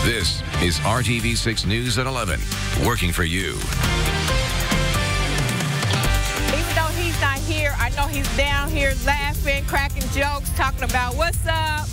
This is RTV6 News at 11, working for you. Even though he's not here, I know he's down here laughing, cracking jokes, talking about what's up.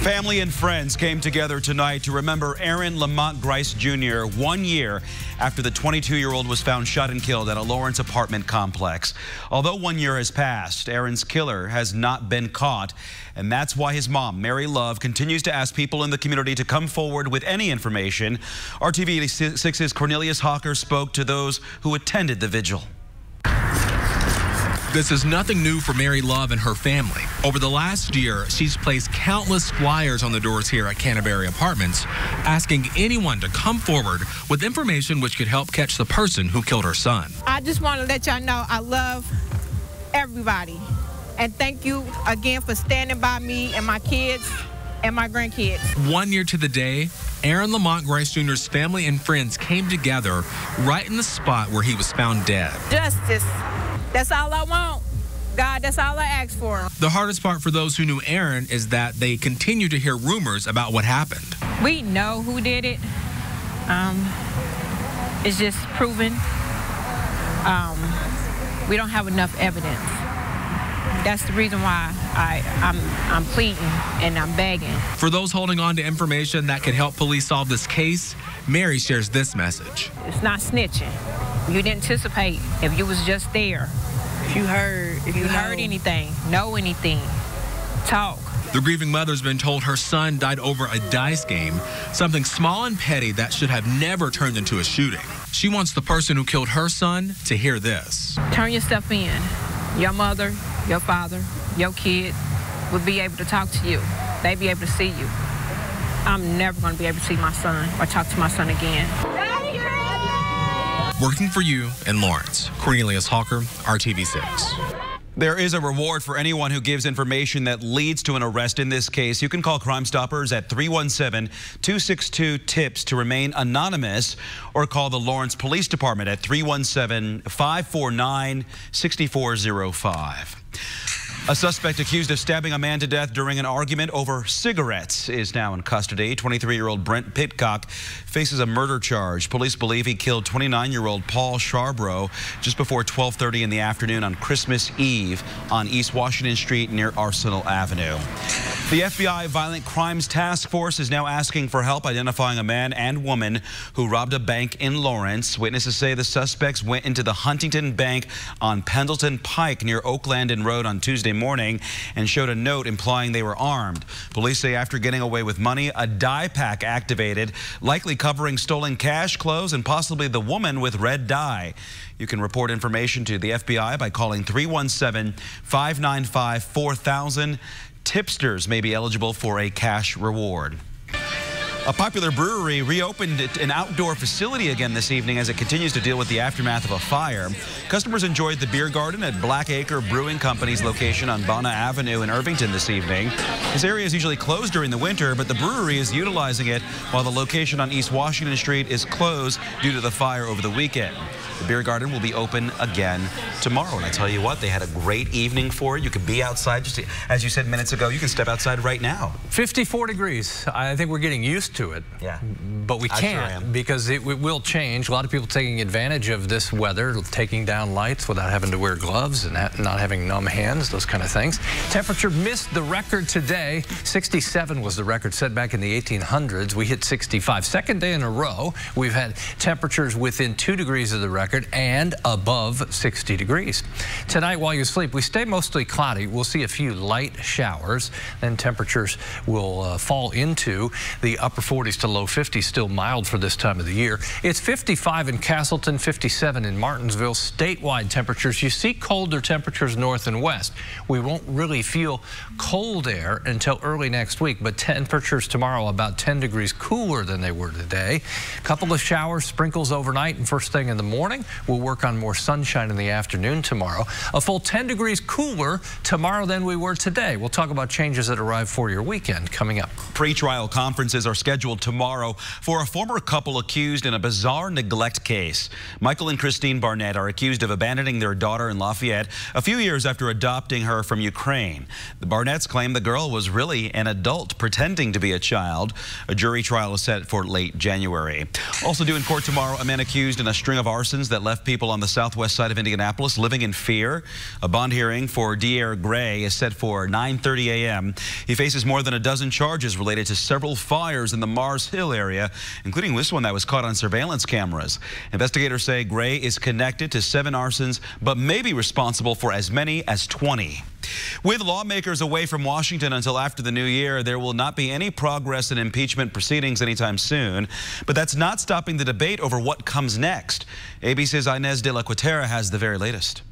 Family and friends came together tonight to remember Aaron Lamont Grice Jr. 1 year after the 22-year-old was found shot and killed at a Lawrence apartment complex. Although 1 year has passed, Aaron's killer has not been caught, and that's why his mom, Mary Love, continues to ask people in the community to come forward with any information. RTV6's Cornelius Hawker spoke to those who attended the vigil. This is nothing new for Mary Love and her family. Over the last year, she's placed countless flyers on the doors here at Canterbury Apartments, asking anyone to come forward with information which could help catch the person who killed her son. I just want to let y'all know I love everybody. And thank you again for standing by me and my kids and my grandkids. 1 year to the day, Aaron Lamont Grice Jr.'s family and friends came together right in the spot where he was found dead. Justice. That's all I want. God, that's all I ask for. The hardest part for those who knew Aaron is that they continue to hear rumors about what happened. We know who did it. It's just proven. We don't have enough evidence. That's the reason why I'm pleading and I'm begging. For those holding on to information that could help police solve this case, Mary shares this message. It's not snitching. You didn't anticipate if you was just there. If you heard anything, know anything, talk. The grieving mother's been told her son died over a dice game, something small and petty that should have never turned into a shooting. She wants the person who killed her son to hear this. Turn yourself in. Your mother, your father, your kid will be able to talk to you. They'll be able to see you. I'm never going to be able to see my son or talk to my son again. Working for you in Lawrence, Cornelius Hawker, RTV6. There is a reward for anyone who gives information that leads to an arrest in this case. You can call Crime Stoppers at 317-262-TIPS to remain anonymous, or call the Lawrence Police Department at 317-549-6405. A suspect accused of stabbing a man to death during an argument over cigarettes is now in custody. 23-year-old Brent Pitcock faces a murder charge. Police believe he killed 29-year-old Paul Charbrough just before 12:30 in the afternoon on Christmas Eve on East Washington Street near Arsenal Avenue. The FBI Violent Crimes Task Force is now asking for help identifying a man and woman who robbed a bank in Lawrence. Witnesses say the suspects went into the Huntington Bank on Pendleton Pike near Oaklandon Road on Tuesday morning and showed a note implying they were armed. Police say after getting away with money, a dye pack activated, likely covering stolen cash, clothes, and possibly the woman with red dye. You can report information to the FBI by calling 317-595-4000. Tipsters may be eligible for a cash reward. A popular brewery reopened an outdoor facility again this evening as it continues to deal with the aftermath of a fire. Customers enjoyed the beer garden at Black Acre Brewing Company's location on Bona Avenue in Irvington this evening. This area is usually closed during the winter, but the brewery is utilizing it while the location on East Washington Street is closed due to the fire over the weekend. The beer garden will be open again tomorrow. And I tell you what, they had a great evening for it. You could be outside, just as you said minutes ago, you can step outside right now. 54 degrees. I think we're getting used to it. Yeah. But we can't because it will change. A lot of people taking advantage of this weather, taking down lights without having to wear gloves and not having numb hands, those kind of things. Temperature missed the record today. 67 was the record set back in the 1800s. We hit 65. Second day in a row, we've had temperatures within 2 degrees of the record and above 60 degrees. Tonight, while you sleep, we stay mostly cloudy. We'll see a few light showers. Then temperatures will fall into the upper 40s to low 50s, still mild for this time of the year. It's 55 in Castleton, 57 in Martinsville. Statewide temperatures, you see colder temperatures north and west. We won't really feel cold air until early next week, but temperatures tomorrow about 10 degrees cooler than they were today. A couple of showers, sprinkles overnight and first thing in the morning. We'll work on more sunshine in the afternoon tomorrow. A full 10 degrees cooler tomorrow than we were today. We'll talk about changes that arrive for your weekend coming up. Pre-trial conferences are scheduled tomorrow for a former couple accused in a bizarre neglect case. Michael and Christine Barnett are accused accused of abandoning their daughter in Lafayette a few years after adopting her from Ukraine. The Barnetts claim the girl was really an adult pretending to be a child. A jury trial is set for late January. Also due in court tomorrow, a man accused in a string of arsons that left people on the southwest side of Indianapolis living in fear. A bond hearing for D.R. Gray is set for 9:30 a.m. He faces more than a dozen charges related to several fires in the Mars Hill area, including this one that was caught on surveillance cameras. Investigators say Gray is connected to 7 arsons, but may be responsible for as many as 20. With lawmakers away from Washington until after the new year, there will not be any progress in impeachment proceedings anytime soon. But that's not stopping the debate over what comes next. ABC's Inez de la Cuetara has the very latest.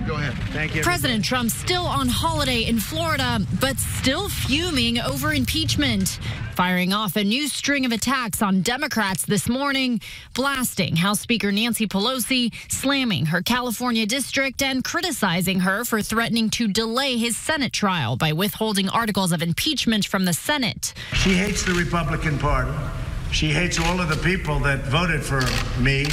Go ahead. Thank you. President Trump still on holiday in Florida, but still fuming over impeachment, firing off a new string of attacks on Democrats this morning, blasting House Speaker Nancy Pelosi, slamming her California district, and criticizing her for threatening to delay his Senate trial by withholding articles of impeachment from the Senate. She hates the Republican Party. She hates all of the people that voted for me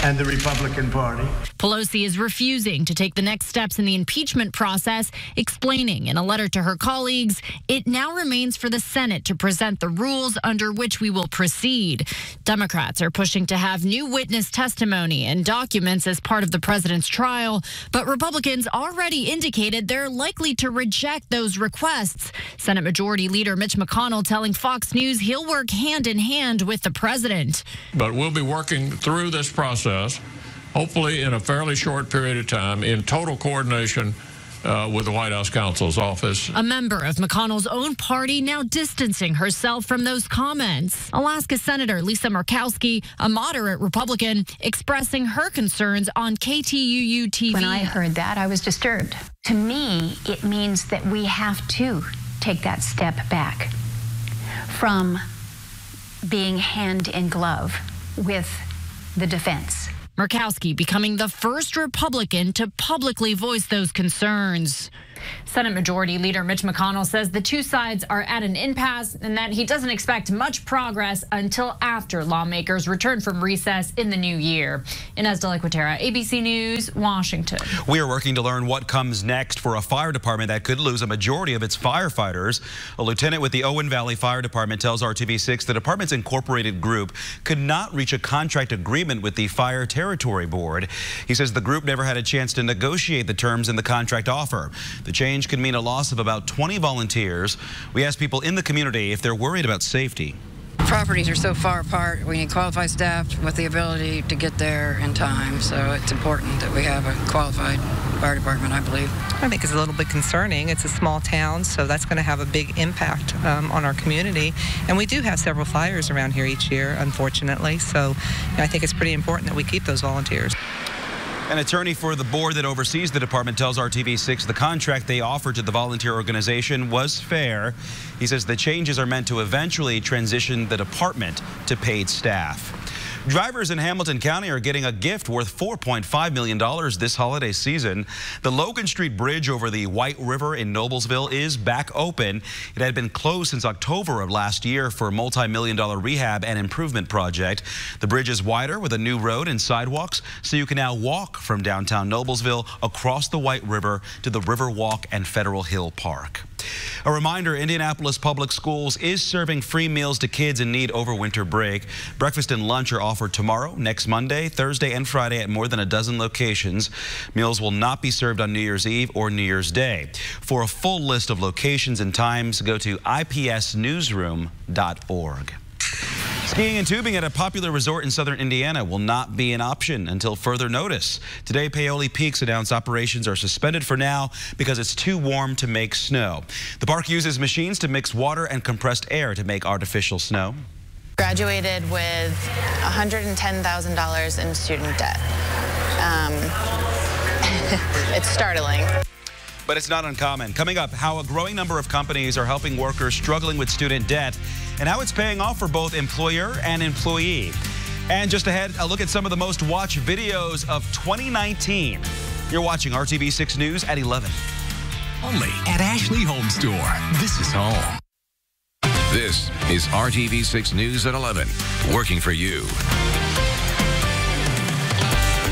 and the Republican Party. Pelosi is refusing to take the next steps in the impeachment process, explaining in a letter to her colleagues, it now remains for the Senate to present the rules under which we will proceed. Democrats are pushing to have new witness testimony and documents as part of the president's trial, but Republicans already indicated they're likely to reject those requests. Senate Majority Leader Mitch McConnell telling Fox News he'll work hand in hand with the president. But we'll be working through this process, hopefully in a fairly short period of time, in total coordination with the White House counsel's office. A member of McConnell's own party now distancing herself from those comments. Alaska Senator Lisa Murkowski, a moderate Republican, expressing her concerns on KTUU TV. When I heard that, I was disturbed. To me, it means that we have to take that step back from being hand in glove with the defense. Murkowski becoming the first Republican to publicly voice those concerns. Senate Majority Leader Mitch McConnell says the two sides are at an impasse and that he doesn't expect much progress until after lawmakers return from recess in the new year. Inez de la Cuetara, ABC News, Washington. We are working to learn what comes next for a fire department that could lose a majority of its firefighters. A lieutenant with the Owen Valley Fire Department tells RTV6 the department's incorporated group could not reach a contract agreement with the Fire Territory Board. He says the group never had a chance to negotiate the terms in the contract offer. The change could mean a loss of about 20 volunteers. We asked people in the community if they're worried about safety. Properties are so far apart. We need qualified staff with the ability to get there in time. So it's important that we have a qualified fire department, I believe. I think it's a little bit concerning. It's a small town, so that's going to have a big impact on our community. And we do have several fires around here each year, unfortunately. So I think it's pretty important that we keep those volunteers. An attorney for the board that oversees the department tells RTV6 the contract they offered to the volunteer organization was fair. He says the changes are meant to eventually transition the department to paid staff. Drivers in Hamilton County are getting a gift worth $4.5 million this holiday season. The Logan Street Bridge over the White River in Noblesville is back open. It had been closed since October of last year for a multi-million-dollar rehab and improvement project. The bridge is wider with a new road and sidewalks, so you can now walk from downtown Noblesville across the White River to the Riverwalk and Federal Hill Park. A reminder, Indianapolis Public Schools is serving free meals to kids in need over winter break. Breakfast and lunch are offered tomorrow, next Monday, Thursday, and Friday at more than a dozen locations. Meals will not be served on New Year's Eve or New Year's Day. For a full list of locations and times, go to ipsnewsroom.org. Skiing and tubing at a popular resort in southern Indiana will not be an option until further notice. Today, Paoli Peaks announced operations are suspended for now because it's too warm to make snow. The park uses machines to mix water and compressed air to make artificial snow. Graduated with $110,000 in student debt. It's startling. But it's not uncommon. Coming up, how a growing number of companies are helping workers struggling with student debt and how it's paying off for both employer and employee. And just ahead, a look at some of the most watched videos of 2019. You're watching RTV6 News at 11. Only at Ashley HOMESTORE. This is home. This is RTV6 News at 11. Working for you.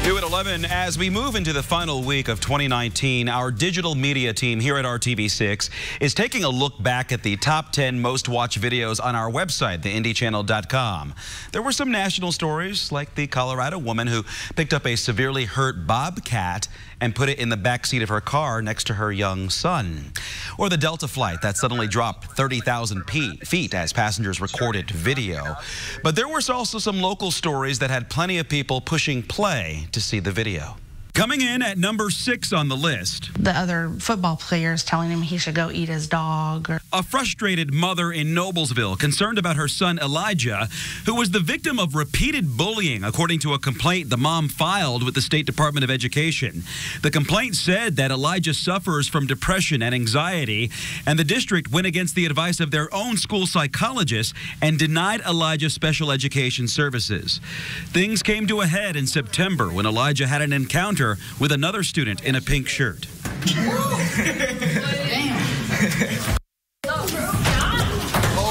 New at 11, as we move into the final week of 2019, our digital media team here at RTV6 is taking a look back at the top 10 most watched videos on our website, theindychannel.com. There were some national stories, like the Colorado woman who picked up a severely hurt bobcat and put it in the backseat of her car next to her young son. Or the Delta flight that suddenly dropped 30,000 feet as passengers recorded video. But there was also some local stories that had plenty of people pushing play to see the video. Coming in at number 6 on the list, the other football players telling him he should go eat his dog. A frustrated mother in Noblesville concerned about her son Elijah, who was the victim of repeated bullying, according to a complaint the mom filed with the State Department of Education. The complaint said that Elijah suffers from depression and anxiety, and the district went against the advice of their own school psychologist and denied Elijah special education services. Things came to a head in September when Elijah had an encounter with another student in a pink shirt.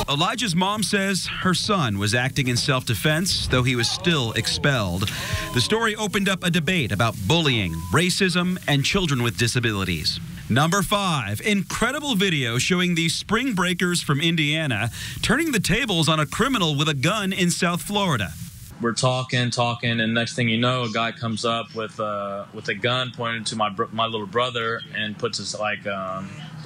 Elijah's mom says her son was acting in self-defense, though he was still expelled. The story opened up a debate about bullying, racism, and children with disabilities. Number 5, incredible video showing the spring breakers from Indiana turning the tables on a criminal with a gun in South Florida. We're talking, and next thing you know, a guy comes up with a gun pointed to my little brother and puts his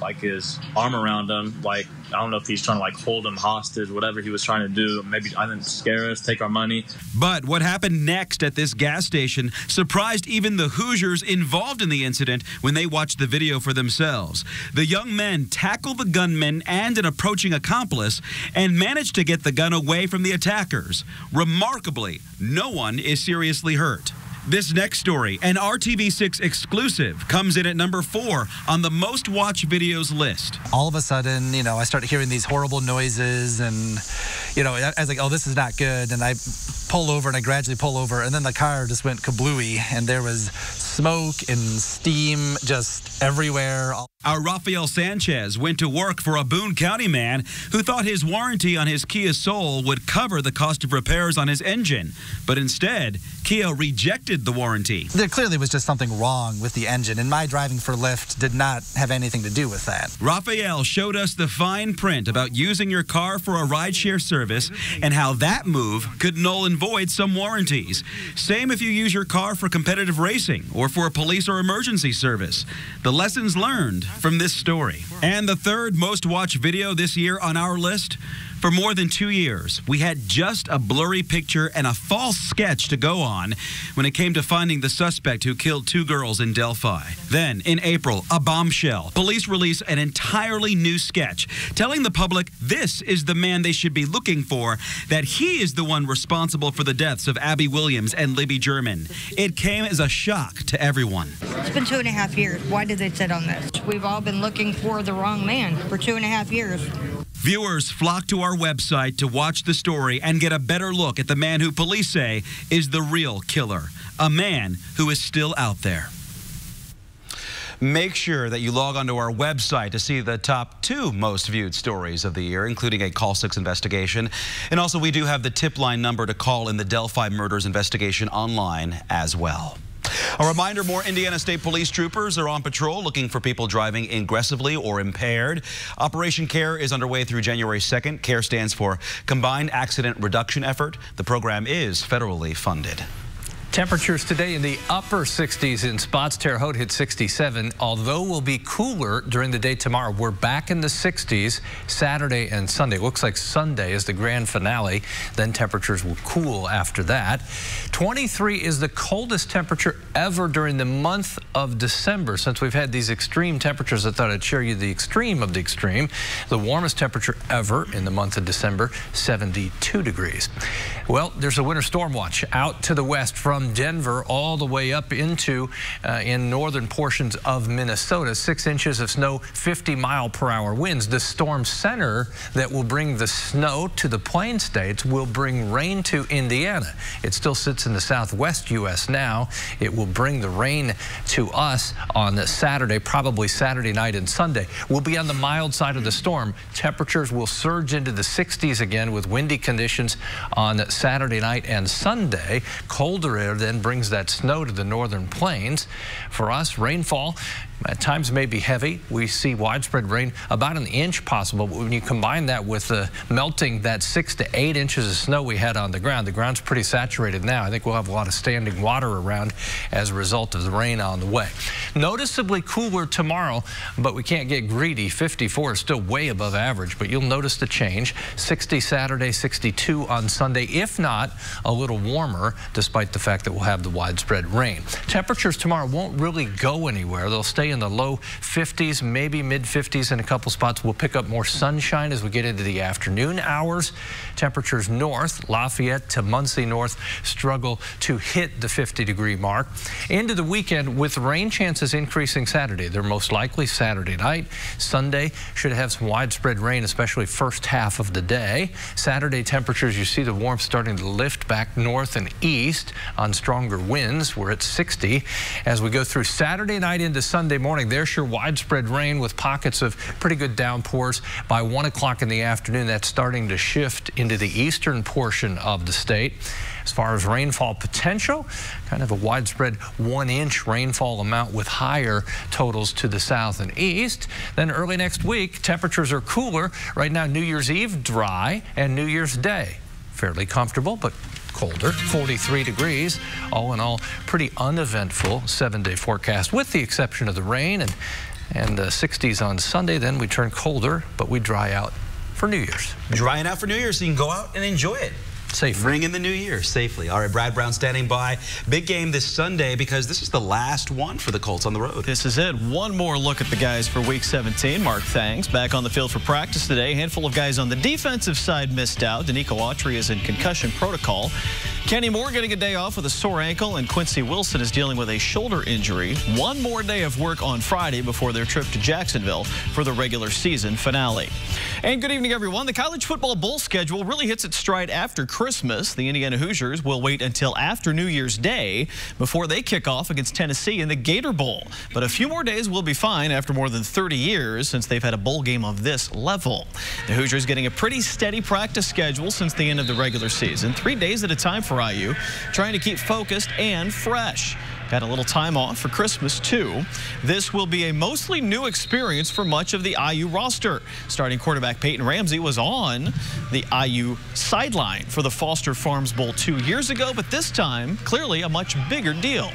like his arm around him. Like, I don't know if he's trying to like hold him hostage, whatever he was trying to do. Maybe I didn't scare us, take our money. But what happened next at this gas station surprised even the Hoosiers involved in the incident when they watched the video for themselves. The young men tackle the gunman and an approaching accomplice and managed to get the gun away from the attackers. Remarkably, no one is seriously hurt. This next story, an RTV6 exclusive, comes in at number 4 on the most watched videos list. All of a sudden, I started hearing these horrible noises, and, I was like, oh, this is not good. And I pull over, and I gradually pull over, and then the car just went kablooey, and there was smoke and steam just everywhere. Our Rafael Sanchez went to work for a Boone County man who thought his warranty on his Kia Soul would cover the cost of repairs on his engine. But instead, Kia rejected the warranty. There clearly was just something wrong with the engine, and my driving for Lyft did not have anything to do with that. Rafael showed us the fine print about using your car for a rideshare service and how that move could null and void some warranties. Same if you use your car for competitive racing or for a police or emergency service. The lessons learned from this story. And the third most watched video this year on our list. For more than 2 years, we had just a blurry picture and a false sketch to go on when it came to finding the suspect who killed 2 girls in Delphi. Then, in April, a bombshell. Police released an entirely new sketch, telling the public this is the man they should be looking for, that he is the one responsible for the deaths of Abby Williams and Libby German. It came as a shock to everyone. It's been 2.5 years. Why did they sit on this? We've all been looking for the wrong man for 2.5 years. Viewers flock to our website to watch the story and get a better look at the man who police say is the real killer, a man who is still out there. Make sure that you log onto our website to see the top 2 most viewed stories of the year, including a Call 6 investigation. And also, we do have the tip line number to call in the Delphi murders investigation online as well. A reminder, more Indiana State Police troopers are on patrol looking for people driving aggressively or impaired. Operation CARE is underway through January 2nd. CARE stands for Combined Accident Reduction Effort. The program is federally funded. Temperatures today in the upper 60s in spots. Terre Haute hit 67, although we'll be cooler during the day tomorrow. We're back in the 60s Saturday and Sunday. Looks like Sunday is the grand finale. Then temperatures will cool after that. 23 is the coldest temperature ever during the month of December. Since we've had these extreme temperatures, I thought I'd share you the extreme of the extreme. The warmest temperature ever in the month of December, 72 degrees. Well, there's a winter storm watch out to the west from Denver all the way up into in northern portions of Minnesota. 6 inches of snow, 50-mile-per-hour winds. The storm center that will bring the snow to the Plain States will bring rain to Indiana. It still sits in the southwest U.S. now. It will bring the rain to us on Saturday, probably Saturday night and Sunday. We'll be on the mild side of the storm. Temperatures will surge into the 60s again with windy conditions on Saturday night and Sunday. Colder there then brings that snow to the northern plains. For us, rainfall at times may be heavy. We see widespread rain, about an inch possible. But when you combine that with the melting that 6 to 8 inches of snow we had on the ground's pretty saturated now. I think we'll have a lot of standing water around as a result of the rain on the way. Noticeably cooler tomorrow, but we can't get greedy. 54 is still way above average, but you'll notice the change. 60 Saturday, 62 on Sunday, if not a little warmer, despite the fact that we'll have the widespread rain. Temperatures tomorrow won't really go anywhere. They'll stay in the low 50s, maybe mid 50s in a couple spots. We'll pick up more sunshine as we get into the afternoon hours. Temperatures north, Lafayette to Muncie north, struggle to hit the 50-degree mark. Into the weekend with rain chances increasing Saturday. They're most likely Saturday night. Sunday should have some widespread rain, especially first half of the day. Saturday temperatures, you see the warmth starting to lift back north and east on stronger winds. We're at 60. As we go through Saturday night into Sunday morning, there's your widespread rain with pockets of pretty good downpours. By 1 o'clock in the afternoon, that's starting to shift into the eastern portion of the state. As far as rainfall potential, kind of a widespread 1-inch rainfall amount with higher totals to the south and east. Then early next week, temperatures are cooler. Right now, New Year's Eve dry and New Year's Day fairly comfortable, but colder, 43 degrees. All in all, pretty uneventful 7-day forecast, with the exception of the rain and the 60s on Sunday. Then we turn colder, but we dry out for New Year's. Drying out for New Year's so you can go out and enjoy it. Safe. Ring in the new year safely. All right, Brad Brown standing by. Big game this Sunday because this is the last one for the Colts on the road. This is it. One more look at the guys for Week 17. Mark Thangs back on the field for practice today. A handful of guys on the defensive side missed out. Danico Autry is in concussion protocol. Kenny Moore getting a day off with a sore ankle, and Quincy Wilson is dealing with a shoulder injury. One more day of work on Friday before their trip to Jacksonville for the regular season finale. And good evening, everyone. The college football bowl schedule really hits its stride after Christmas. The Indiana Hoosiers will wait until after New Year's Day before they kick off against Tennessee in the Gator Bowl. But a few more days will be fine after more than 30 years since they've had a bowl game of this level. The Hoosiers getting a pretty steady practice schedule since the end of the regular season. 3 days at a time for IU, trying to keep focused and fresh. Got a little time off for Christmas, too. This will be a mostly new experience for much of the IU roster. Starting quarterback Peyton Ramsey was on the IU sideline for the Foster Farms Bowl 2 years ago, but this time, clearly a much bigger deal.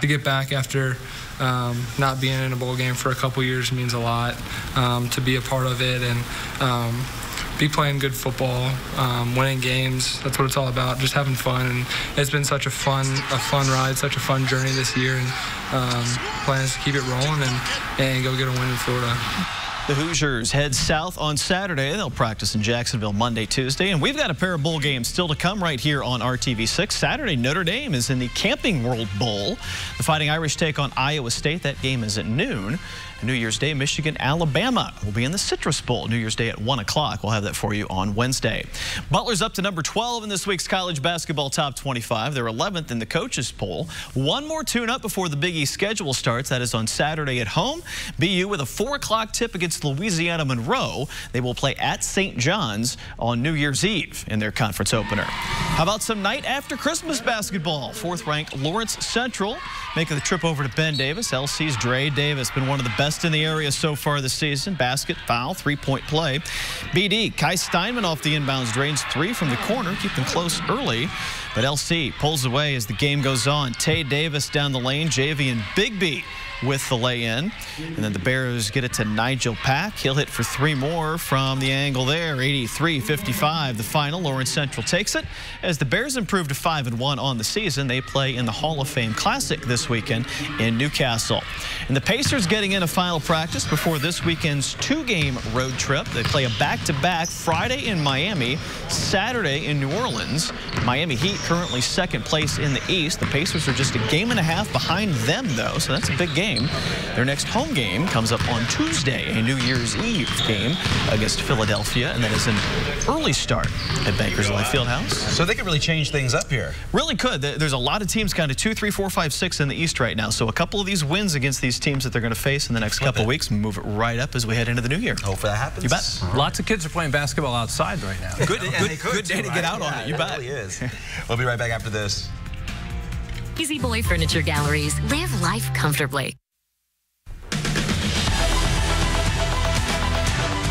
To get back after not being in a bowl game for a couple years means a lot. To be a part of it and be playing good football, winning games. That's what it's all about, just having fun. And it's been such a fun ride, such a fun journey this year. And plans to keep it rolling and go get a win in Florida. The Hoosiers head south on Saturday. They'll practice in Jacksonville Monday, Tuesday. And we've got a pair of bowl games still to come right here on RTV6. Saturday, Notre Dame is in the Camping World Bowl. The Fighting Irish take on Iowa State. That game is at noon. New Year's Day, Michigan, Alabama will be in the Citrus Bowl. New Year's Day at 1 o'clock. We'll have that for you on Wednesday. Butler's up to number 12 in this week's college basketball top 25. They're 11th in the coaches poll. One more tune-up before the Big East schedule starts. That is on Saturday at home. BU with a 4 o'clock tip against Louisiana Monroe. They will play at St. John's on New Year's Eve in their conference opener. How about some night after Christmas basketball? 4th-ranked Lawrence Central making the trip over to Ben Davis. LC's Dre Davis been one of the best in the area so far this season. Basket, foul, 3-point play. BD, Kai Steinman off the inbounds, drains 3 from the corner. Keep them close early. But LC pulls away as the game goes on. Tay Davis down the lane. Javian Bigby with the lay-in. And then the Bears get it to Nigel Pack. He'll hit for 3 more from the angle there. 83-55 the final. Lawrence Central takes it. As the Bears improve to 5-1 on the season, they play in the Hall of Fame Classic this weekend in Newcastle. And the Pacers getting in a final practice before this weekend's 2-game road trip. They play a back-to-back Friday in Miami, Saturday in New Orleans. Miami Heat currently 2nd place in the East. The Pacers are just a game and a half behind them, though, so that's a big game. Their next home game comes up on Tuesday, a New Year's Eve game against Philadelphia, and that is an early start at Bankers Life Fieldhouse. So they could really change things up here. Really could. There's a lot of teams kind of 2, 3, 4, 5, 6 in the East right now. So a couple of these wins against these teams that they're going to face in the next couple of weeks move it right up as we head into the new year. Hopefully that happens. You bet. Lots of kids are playing basketball outside right now. Good day to get out on it. You bet. It really is. We'll be right back after this. Easy Boy Furniture Galleries. Live life comfortably.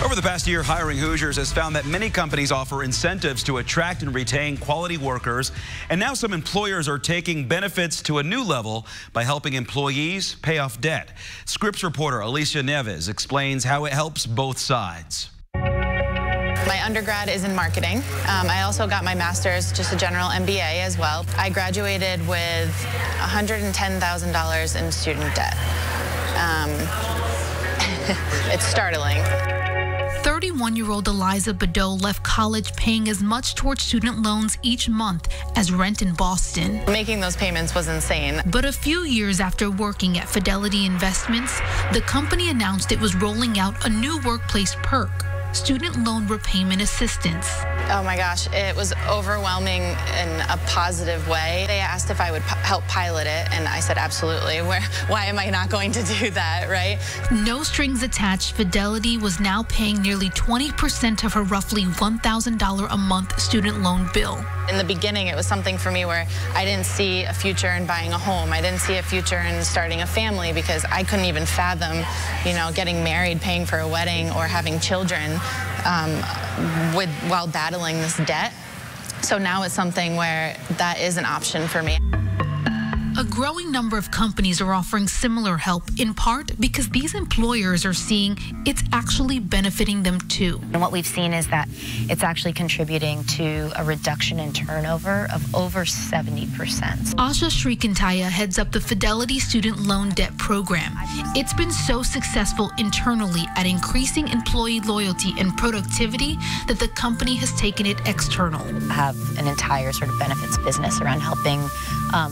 Over the past year, Hiring Hoosiers has found that many companies offer incentives to attract and retain quality workers. And now some employers are taking benefits to a new level by helping employees pay off debt. Scripps reporter Alicia Neves explains how it helps both sides. My undergrad is in marketing. I also got my master's, just a general MBA as well. I graduated with $110,000 in student debt. It's startling. 31-year-old Eliza Badeau left college paying as much towards student loans each month as rent in Boston. Making those payments was insane. But a few years after working at Fidelity Investments, the company announced it was rolling out a new workplace perk, student loan repayment assistance. Oh my gosh, it was overwhelming in a positive way. They asked if I would help pilot it, and I said absolutely. Why am I not going to do that, right? No strings attached, Fidelity was now paying nearly 20% of her roughly $1,000 a month student loan bill. In the beginning, it was something for me where I didn't see a future in buying a home. I didn't see a future in starting a family because I couldn't even fathom, getting married, paying for a wedding, or having children while battling this debt. So now it's something where that is an option for me. A growing number of companies are offering similar help, in part because these employers are seeing it's actually benefiting them too. And what we've seen is that it's actually contributing to a reduction in turnover of over 70%. Asha Shrikantaya heads up the Fidelity Student Loan Debt Program. It's been so successful internally at increasing employee loyalty and productivity that the company has taken it external. I have an entire sort of benefits business around helping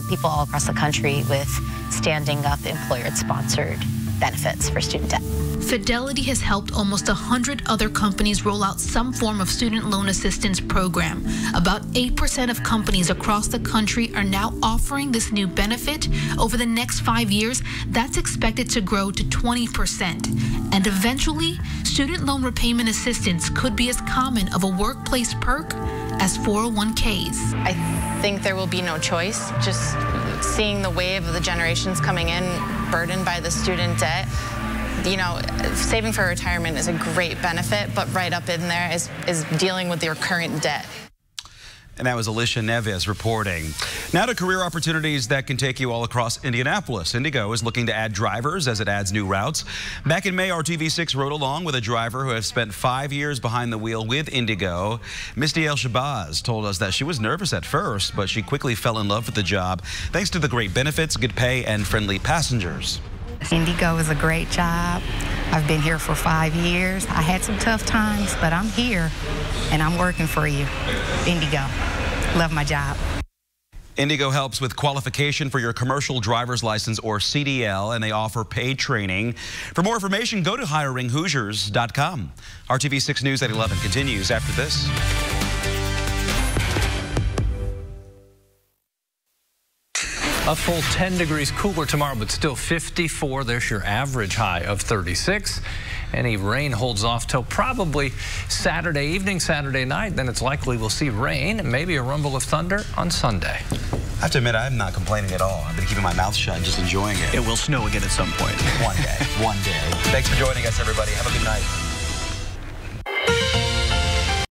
people all across the country with standing up employer-sponsored benefits for student debt. Fidelity has helped almost 100 other companies roll out some form of student loan assistance program. About 8% of companies across the country are now offering this new benefit. Over the next 5 years, that's expected to grow to 20%. And eventually, student loan repayment assistance could be as common of a workplace perk as 401ks. I think there will be no choice. Just seeing the wave of the generations coming in burdened by the student debt, saving for retirement is a great benefit, but right up in there is dealing with your current debt. And that was Alicia Neves reporting. Now to career opportunities that can take you all across Indianapolis. Indigo is looking to add drivers as it adds new routes. Back in May, RTV6 rode along with a driver who has spent 5 years behind the wheel with Indigo. Misty El-Shabazz told us that she was nervous at first, but she quickly fell in love with the job thanks to the great benefits, good pay, and friendly passengers. Indigo is a great job. I've been here for 5 years. I had some tough times, but I'm here and I'm working for you. Indigo. Love my job. Indigo helps with qualification for your commercial driver's license or CDL, and they offer paid training. For more information, go to hiringhoosiers.com. RTV6 News at 11 continues after this. A full 10 degrees cooler tomorrow, but still 54. There's your average high of 36. Any rain holds off till probably Saturday evening, Saturday night. Then it's likely we'll see rain and maybe a rumble of thunder on Sunday. I have to admit, I'm not complaining at all. I've been keeping my mouth shut and just enjoying it. It will snow again at some point. One day. One day. Thanks for joining us, everybody. Have a good night.